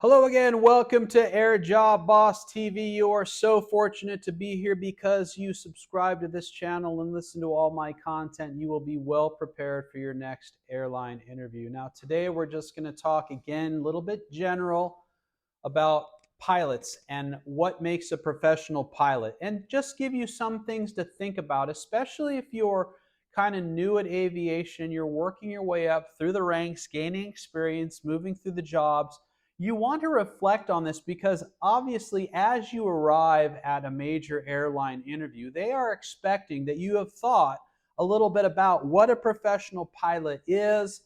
Hello again. Welcome to AirJobBoss TV. You are so fortunate to be here because you subscribe to this channel and listen to all my content. You will be well prepared for your next airline interview. Now, today we're just going to talk again a little bit general about pilots and what makes a professional pilot, and just give you some things to think about, especially if you're kind of new at aviation, you're working your way up through the ranks, gaining experience, moving through the jobs. You want to reflect on this because obviously as you arrive at a major airline interview, they are expecting that you have thought a little bit about what a professional pilot is,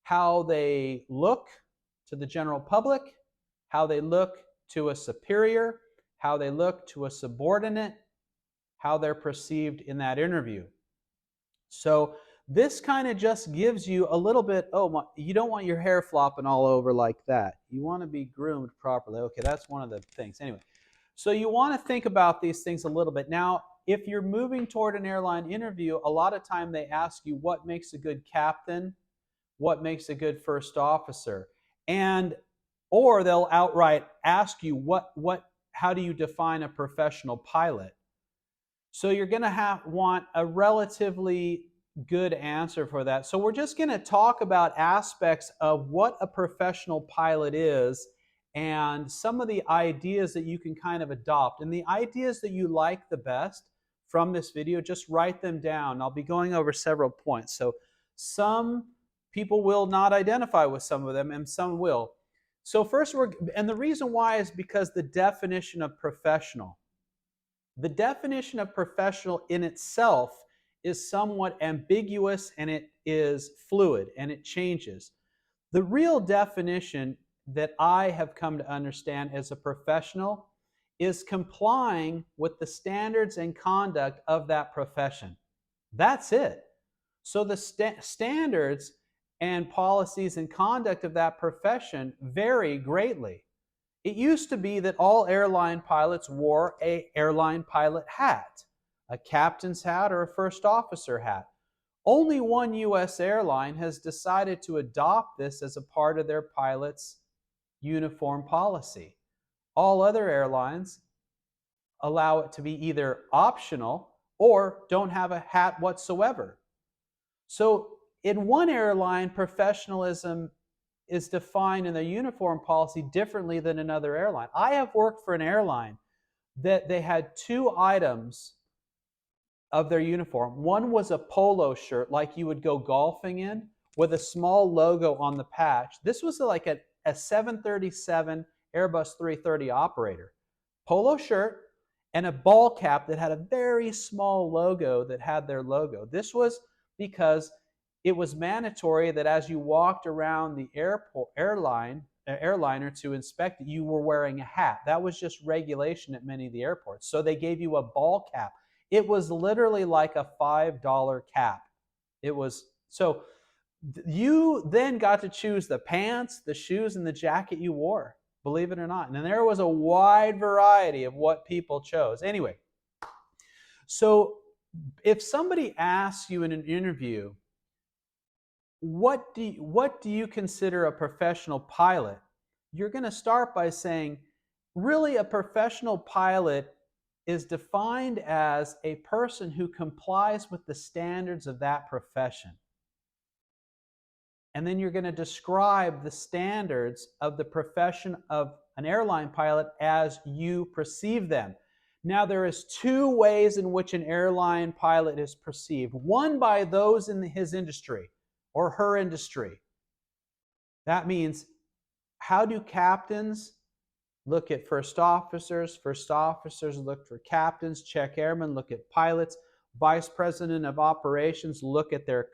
how they look to the general public, how they look to a superior, how they look to a subordinate, how they're perceived in that interview. So this kind of just gives you a little bit, you don't want your hair flopping all over like that. You want to be groomed properly. Okay, that's one of the things. Anyway, so you want to think about these things a little bit. Now, if you're moving toward an airline interview, a lot of time they ask you what makes a good captain, what makes a good first officer, or they'll outright ask you how do you define a professional pilot? So you're going to want a relatively good answer for that. So we're just going to talk about aspects of what a professional pilot is and some of the ideas that you can kind of adopt. And the ideas that you like the best from this video, just write them down. I'll be going over several points. So some people will not identify with some of them and some will. So first, and the reason why is because the definition of professional. The definition of professional in itself is somewhat ambiguous, and it is fluid and it changes. The real definition that I have come to understand as a professional is complying with the standards and conduct of that profession. That's it. So the standards and policies and conduct of that profession vary greatly. It used to be that all airline pilots wore an airline pilot hat, a captain's hat, or a first officer hat. Only one U.S. airline has decided to adopt this as a part of their pilot's uniform policy. All other airlines allow it to be either optional or don't have a hat whatsoever. So in one airline, professionalism is defined in their uniform policy differently than another airline. I have worked for an airline that they had two items of their uniform. One was a polo shirt like you would go golfing in with a small logo on the patch. This was like a 737 Airbus 330 operator. Polo shirt and a ball cap that had a very small logo that had their logo. This was because it was mandatory that as you walked around the airliner to inspect it, you were wearing a hat. That was just regulation at many of the airports. So they gave you a ball cap. It was literally like a $5 cap. It was so you then got to choose the pants, the shoes, and the jacket you wore, believe it or not. And there was a wide variety of what people chose. Anyway, so if somebody asks you in an interview, what do you consider a professional pilot? You're going to start by saying, really, a professional pilot is defined as a person who complies with the standards of that profession. And then you're going to describe the standards of the profession of an airline pilot as you perceive them. Now, there is two ways in which an airline pilot is perceived. One by those in his industry or her industry. That means, how do captains look at first officers? First officers look for captains. Check airmen look at pilots. Vice president of operations look at the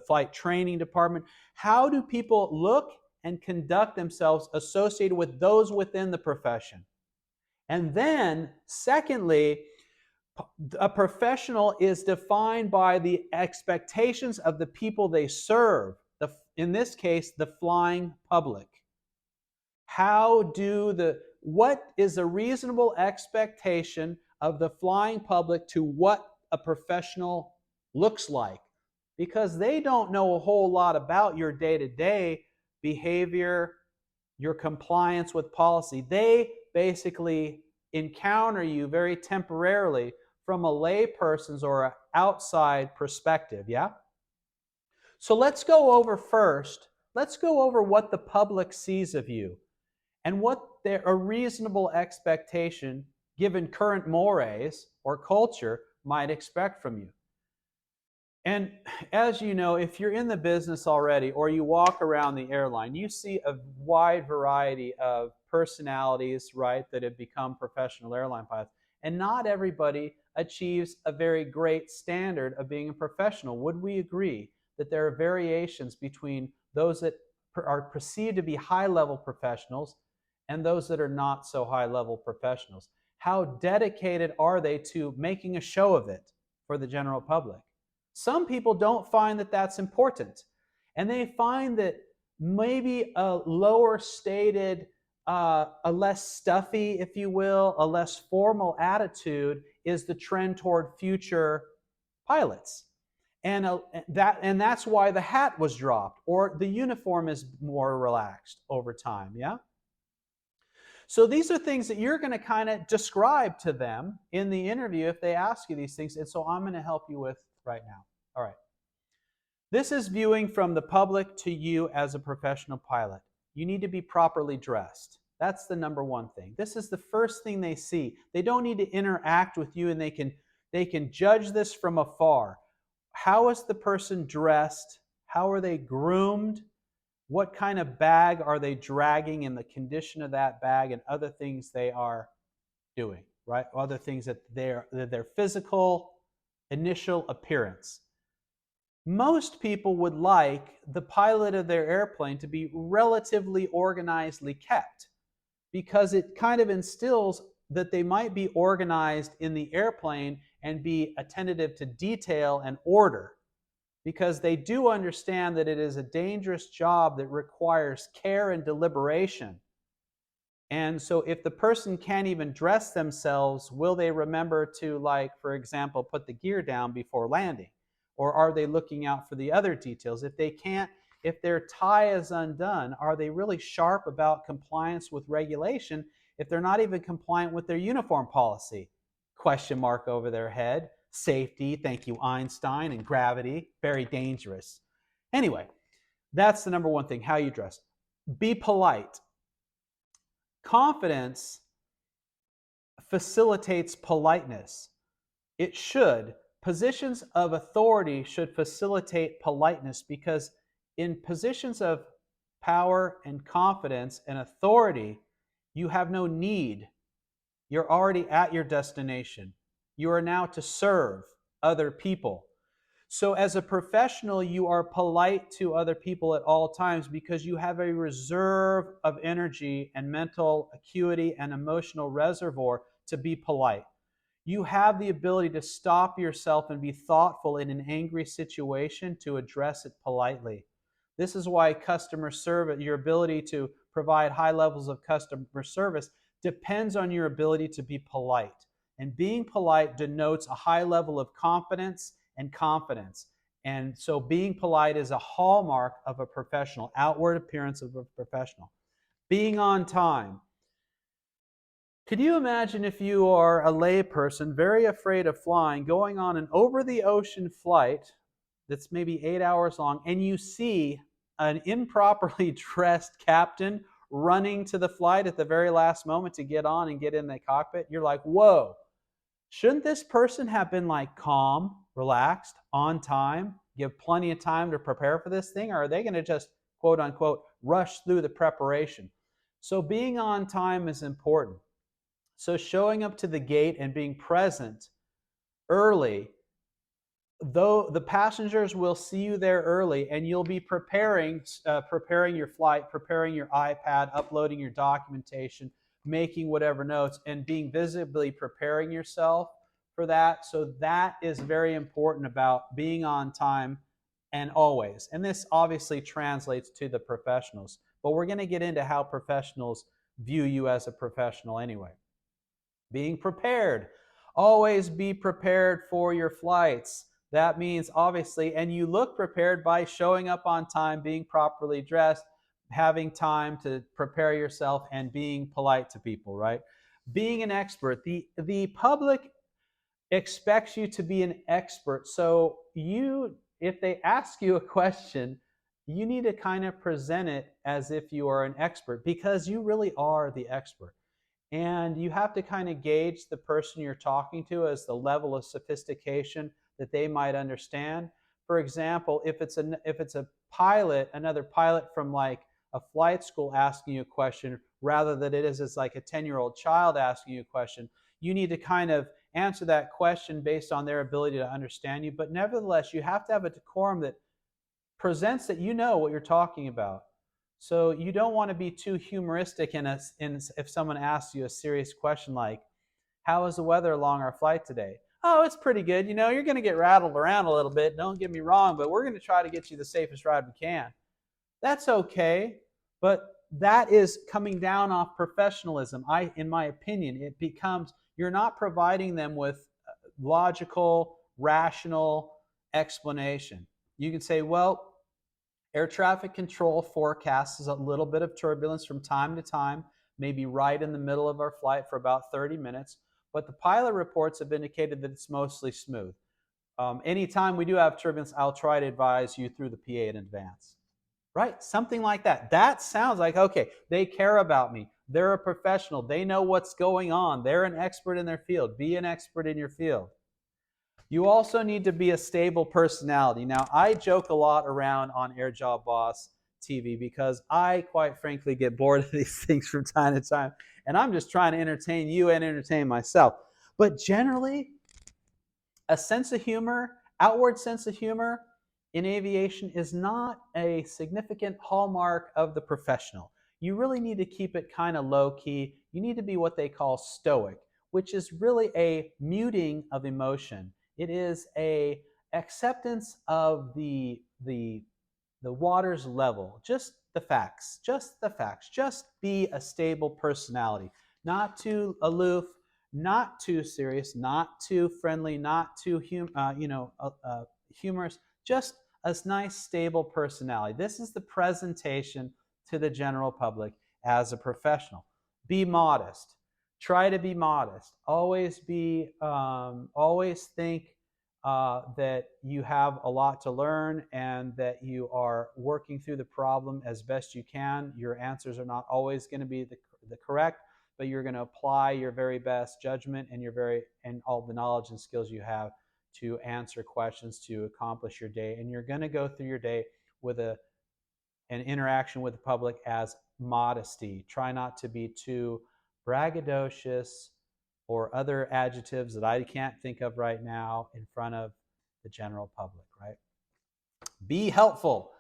flight training department. How do people look and conduct themselves associated with those within the profession? And then, secondly, a professional is defined by the expectations of the people they serve, in this case, the flying public. What is a reasonable expectation of the flying public to what a professional looks like? Because they don't know a whole lot about your day-to-day behavior, your compliance with policy. They basically encounter you very temporarily from a layperson's or an outside perspective, yeah? So let's go over first, let's go over what the public sees of you and what a reasonable expectation, given current mores or culture, might expect from you. And as you know, if you're in the business already or you walk around the airline, you see a wide variety of personalities, right, that have become professional airline pilots. And not everybody achieves a very great standard of being a professional. Would we agree that there are variations between those that are perceived to be high level professionals and those that are not so high level professionals? How dedicated are they to making a show of it for the general public? Some people don't find that that's important, and they find that maybe a lower stated, a less stuffy, if you will, a less formal attitude is the trend toward future pilots. And that's why the hat was dropped, or the uniform is more relaxed over time, yeah? So these are things that you're going to kind of describe to them in the interview if they ask you these things. And so I'm going to help you with right now. All right. This is viewing from the public to you as a professional pilot. You need to be properly dressed. That's the number one thing. This is the first thing they see. They don't need to interact with you, and they can judge this from afar. How is the person dressed? How are they groomed? What kind of bag are they dragging, and the condition of that bag, and other things they are doing, right? Other things that their physical initial appearance. Most people would like the pilot of their airplane to be relatively organizedly kept, because it kind of instills that they might be organized in the airplane and be attentive to detail and order, because they do understand that it is a dangerous job that requires care and deliberation. And so if the person can't even dress themselves, will they remember to, like, for example, put the gear down before landing? Or are they looking out for the other details? If they can't, if their tie is undone, are they really sharp about compliance with regulation if they're not even compliant with their uniform policy? Question mark over their head. Safety, thank you, Einstein, and gravity, very dangerous. Anyway, that's the number one thing, how you dress. Be polite. Confidence facilitates politeness. It should. Positions of authority should facilitate politeness, because in positions of power and confidence and authority, you have no need. You're already at your destination. You are now to serve other people. So as a professional, you are polite to other people at all times, because you have a reserve of energy and mental acuity and emotional reservoir to be polite. You have the ability to stop yourself and be thoughtful in an angry situation to address it politely. This is why customer service, your ability to provide high levels of customer service, depends on your ability to be polite. And being polite denotes a high level of competence and confidence. And so being polite is a hallmark of a professional, outward appearance of a professional. Being on time. Could you imagine if you are a layperson very afraid of flying, going on an over-the-ocean flight that's maybe 8 hours long, and you see an improperly dressed captain running to the flight at the very last moment to get on and get in the cockpit? You're like, whoa, shouldn't this person have been like calm, relaxed, on time, give plenty of time to prepare for this thing? Or are they going to just, quote unquote, rush through the preparation? So being on time is important. So showing up to the gate and being present early, though the passengers will see you there early, and you'll be preparing your flight, preparing your iPad, uploading your documentation, making whatever notes, and being visibly preparing yourself for that. So that is very important about being on time and always. And this obviously translates to the professionals, but we're going to get into how professionals view you as a professional anyway. Being prepared. Always be prepared for your flights. That means obviously, and you look prepared by showing up on time, being properly dressed, having time to prepare yourself, and being polite to people, right? Being an expert, the public expects you to be an expert. So if they ask you a question, you need to kind of present it as if you are an expert, because you really are the expert. And you have to kind of gauge the person you're talking to as the level of sophistication that they might understand. For example, if it's a pilot, another pilot from like a flight school asking you a question, rather than it's like a 10-year-old child asking you a question, you need to kind of answer that question based on their ability to understand you. But nevertheless, you have to have a decorum that presents that you know what you're talking about. So you don't want to be too humoristic if someone asks you a serious question like, how is the weather along our flight today? Oh, it's pretty good. You're going to get rattled around a little bit. Don't get me wrong, but we're going to try to get you the safest ride we can. That's okay, but that is coming down off professionalism. In my opinion, it becomes you're not providing them with logical, rational explanation. You can say, well, air traffic control forecasts a little bit of turbulence from time to time, maybe right in the middle of our flight for about 30 minutes, but the pilot reports have indicated that it's mostly smooth. Anytime we do have turbulence, I'll try to advise you through the PA in advance. Right? Something like that. That sounds like, okay, they care about me. They're a professional. They know what's going on. They're an expert in their field. Be an expert in your field. You also need to be a stable personality. Now, I joke a lot around on AirJobBoss TV because I, quite frankly, get bored of these things from time to time. And I'm just trying to entertain you and entertain myself. But generally, a sense of humor, outward sense of humor in aviation is not a significant hallmark of the professional. You really need to keep it kind of low key. You need to be what they call stoic, which is really a muting of emotion. It is a acceptance of the water's level, just the facts, just the facts. Just be a stable personality, not too aloof, not too serious, not too friendly, not too humorous. Just a nice, stable personality. This is the presentation to the general public as a professional. Be modest. Try to be modest. Always think that you have a lot to learn and that you are working through the problem as best you can. Your answers are not always going to be the correct, but you're going to apply your very best judgment and all the knowledge and skills you have to answer questions to accomplish your day. And you're going to go through your day with an interaction with the public as modesty. Try not to be too braggadocious or other adjectives that I can't think of right now in front of the general public, right? Be helpful.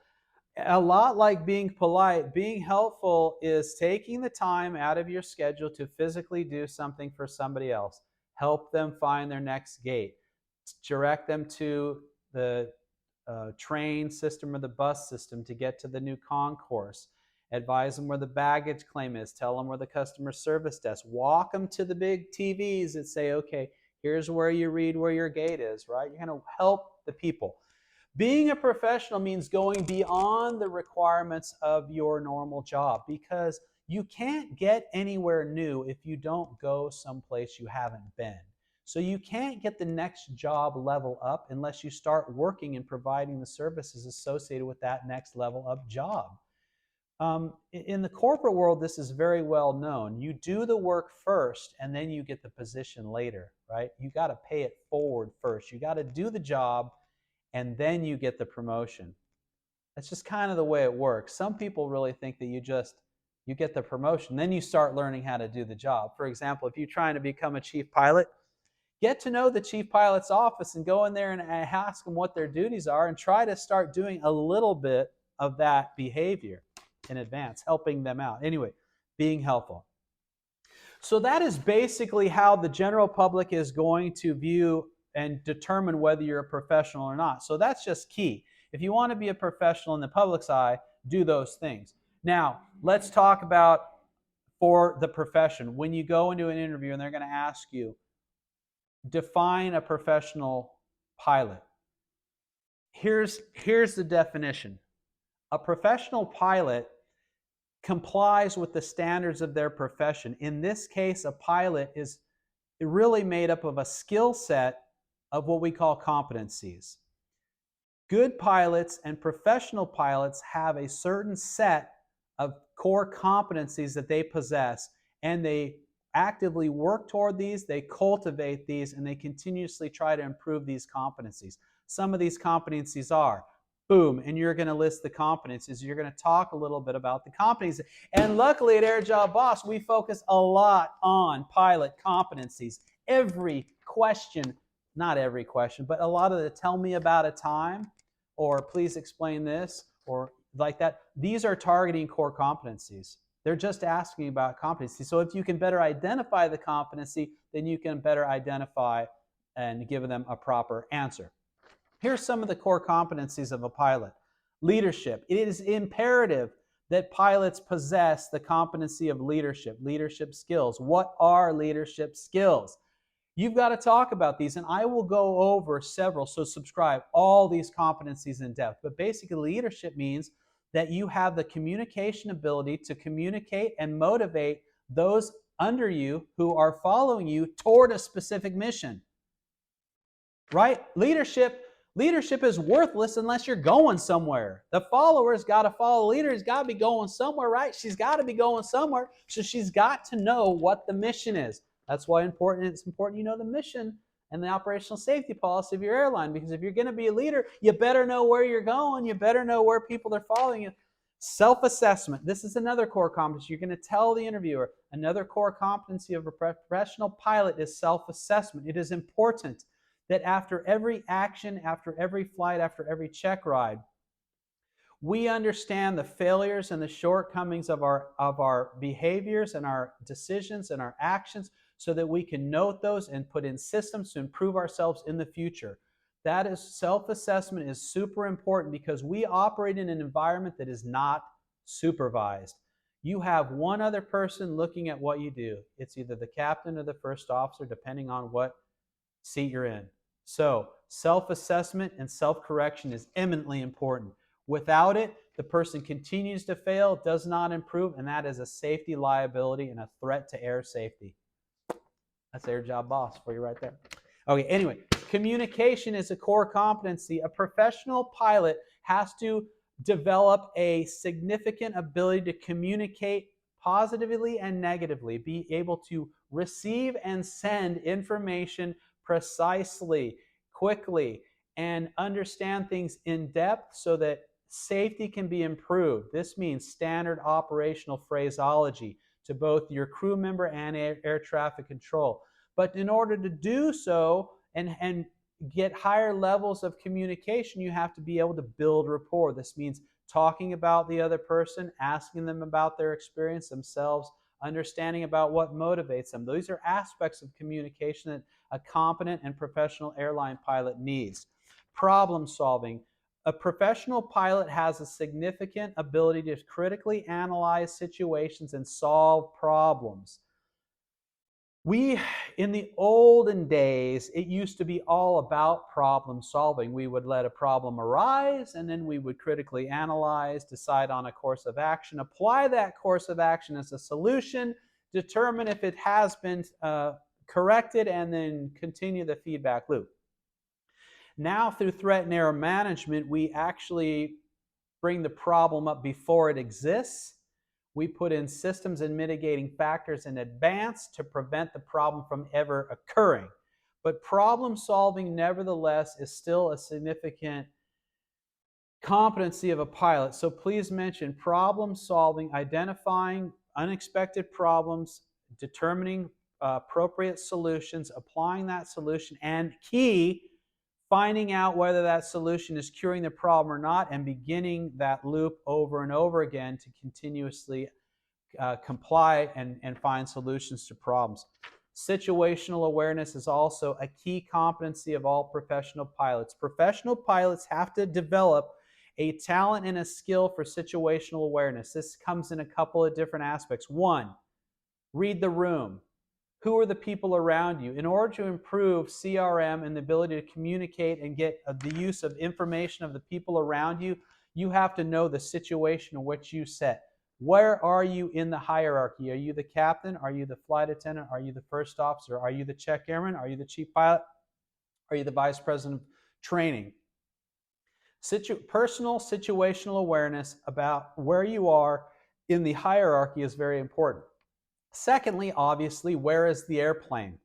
A lot like being polite, being helpful is taking the time out of your schedule to physically do something for somebody else. Help them find their next gate. Direct them to the train system or the bus system to get to the new concourse. Advise them where the baggage claim is. Tell them where the customer service desk. Walk them to the big TVs that say, okay, here's where you read where your gate is, right? You're going to help the people. Being a professional means going beyond the requirements of your normal job, because you can't get anywhere new if you don't go someplace you haven't been. So you can't get the next job level up unless you start working and providing the services associated with that next level up job. In the corporate world, this is very well known. You do the work first and then you get the position later, right? You got to pay it forward first. You got to do the job and then you get the promotion. That's just kind of the way it works. Some people really think that you get the promotion, then you start learning how to do the job. For example, if you're trying to become a chief pilot, get to know the chief pilot's office and go in there and ask them what their duties are and try to start doing a little bit of that behavior in advance, helping them out. Anyway, being helpful. So that is basically how the general public is going to view and determine whether you're a professional or not. So that's just key. If you want to be a professional in the public's eye, do those things. Now, let's talk about for the profession. When you go into an interview and they're going to ask you, define a professional pilot. Here's the definition. A professional pilot complies with the standards of their profession. In this case, a pilot is really made up of a skill set of what we call competencies. Good pilots and professional pilots have a certain set of core competencies that they possess, and they actively work toward these, they cultivate these, and they continuously try to improve these competencies. Some of these competencies are, boom, and you're going to list the competencies. You're going to talk a little bit about the competencies. And luckily at AirJobBoss, we focus a lot on pilot competencies. Every question, not every question, but a lot of the tell me about a time, or please explain this, or like that, these are targeting core competencies. They're just asking about competency. So if you can better identify the competency, then you can better identify and give them a proper answer. Here's some of the core competencies of a pilot. Leadership. It is imperative that pilots possess the competency of leadership, leadership skills. What are leadership skills? You've got to talk about these, and I will go over several, so subscribe, all these competencies in depth. But basically, leadership means that you have the communication ability to communicate and motivate those under you who are following you toward a specific mission. Right? Leadership is worthless unless you're going somewhere. The follower's got to follow the leader. He's got to be going somewhere, right? She's got to be going somewhere. So she's got to know what the mission is. That's why it's important you know the mission and the operational safety policy of your airline, because if you're going to be a leader, you better know where you're going. You better know where people are following you. Self-assessment. This is another core competency. You're going to tell the interviewer another core competency of a professional pilot is self-assessment. It is important that after every action, after every flight, after every check ride, we understand the failures and the shortcomings of our behaviors and our decisions and our actions so that we can note those and put in systems to improve ourselves in the future. That is, self-assessment is super important because we operate in an environment that is not supervised. You have one other person looking at what you do. It's either the captain or the first officer, depending on what seat you're in. So self-assessment and self-correction is eminently important. Without it, the person continues to fail, does not improve, and that is a safety liability and a threat to air safety. That's AirJobBoss for you right there. Okay, anyway, communication is a core competency. A professional pilot has to develop a significant ability to communicate positively and negatively, be able to receive and send information precisely, quickly, and understand things in depth so that safety can be improved. This means standard operational phraseology to both your crew member and air traffic control. But in order to do so and get higher levels of communication, you have to be able to build rapport. This means talking about the other person, asking them about their experience themselves, understanding about what motivates them. These are aspects of communication that a competent and professional airline pilot needs. Problem solving. A professional pilot has a significant ability to critically analyze situations and solve problems. In the olden days, it used to be all about problem solving. We would let a problem arise, and then we would critically analyze, decide on a course of action, apply that course of action as a solution, determine if it has been corrected, and then continue the feedback loop. Now, through threat and error management, we actually bring the problem up before it exists. We put in systems and mitigating factors in advance to prevent the problem from ever occurring. But problem solving, nevertheless, is still a significant competency of a pilot. So please mention problem solving, identifying unexpected problems, determining appropriate solutions, applying that solution, and key, finding out whether that solution is curing the problem or not, and beginning that loop over and over again to continuously comply and find solutions to problems. Situational awareness is also a key competency of all professional pilots. Professional pilots have to develop a talent and a skill for situational awareness. This comes in a couple of different aspects. One, read the room. Who are the people around you? In order to improve CRM and the ability to communicate and get the use of information of the people around you, you have to know the situation in which you set. Where are you in the hierarchy? Are you the captain? Are you the flight attendant? Are you the first officer? Are you the check airman? Are you the chief pilot? Are you the vice president of training? Personal situational awareness about where you are in the hierarchy is very important. Secondly, obviously, where is the airplane?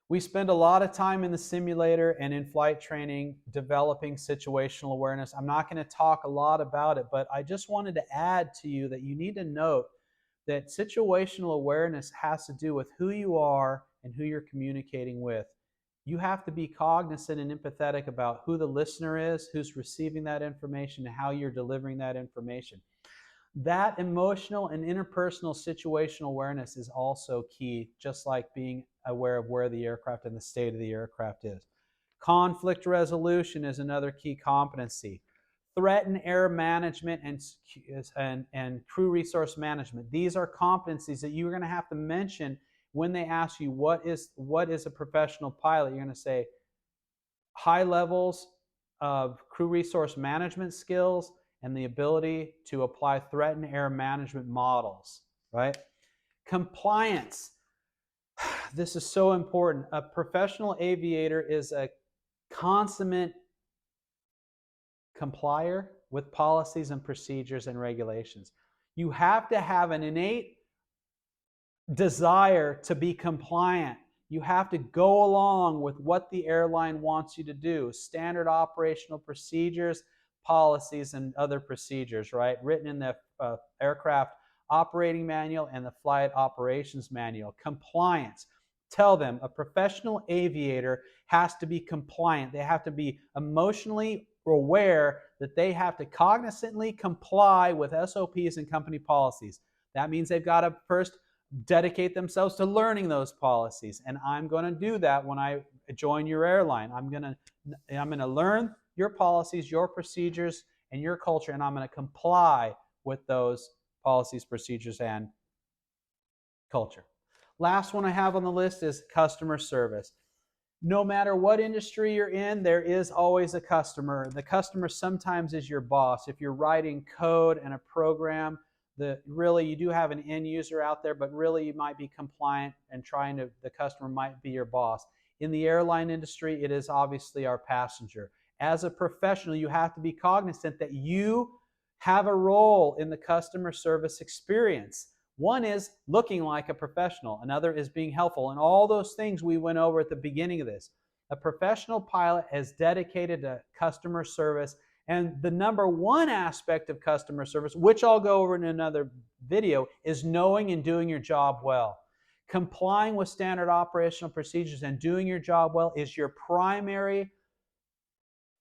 We spend a lot of time in the simulator and in flight training developing situational awareness. I'm not going to talk a lot about it, but I just wanted to add to you that you need to note that situational awareness has to do with who you are and who you're communicating with. You have to be cognizant and empathetic about who the listener is, who's receiving that information, and how you're delivering that information. That emotional and interpersonal situational awareness is also key, just like being aware of where the aircraft and the state of the aircraft is. Conflict resolution is another key competency. Threat and error management and crew resource management. These are competencies that you're going to have to mention when they ask you what is a professional pilot. You're going to say high levels of crew resource management skills and the ability to apply threat and error management models, right? Compliance. This is so important. A professional aviator is a consummate complier with policies and procedures and regulations. You have to have an innate desire to be compliant. You have to go along with what the airline wants you to do. Standard operational procedures, policies, and other procedures, right? Written in the aircraft operating manual and the flight operations manual. Compliance. Tell them a professional aviator has to be compliant. They have to be emotionally aware that they have to cognizantly comply with SOPs and company policies. That means they've got to first dedicate themselves to learning those policies. And I'm going to do that when I join your airline. I'm going to learn your policies, your procedures, and your culture, and I'm going to comply with those policies, procedures, and culture. Last one I have on the list is customer service. No matter what industry you're in, there is always a customer. The customer sometimes is your boss. If you're writing code and a program, really you do have an end user out there, but really you might be compliant and the customer might be your boss. In the airline industry, it is obviously our passenger. As a professional, you have to be cognizant that you have a role in the customer service experience. One is looking like a professional. Another is being helpful. And all those things we went over at the beginning of this. A professional pilot is dedicated to customer service. And the number one aspect of customer service, which I'll go over in another video, is knowing and doing your job well. Complying with standard operational procedures and doing your job well is your primary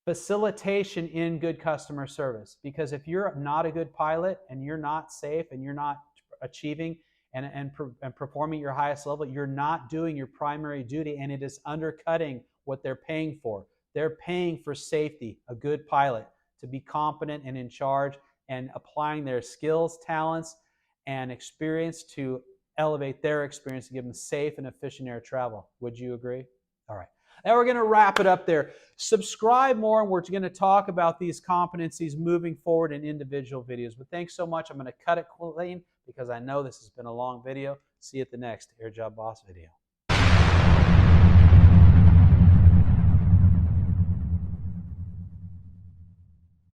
facilitation in good customer service. Because if you're not a good pilot and you're not safe and you're not achieving and performing your highest level, you're not doing your primary duty, and it is undercutting what they're paying for. They're paying for safety, a good pilot, to be competent and in charge and applying their skills, talents, and experience to elevate their experience to give them safe and efficient air travel. Would you agree? All right. Now we're going to wrap it up there. Subscribe more, and we're going to talk about these competencies moving forward in individual videos. But thanks so much. I'm going to cut it clean because I know this has been a long video. See you at the next AirJobBoss video.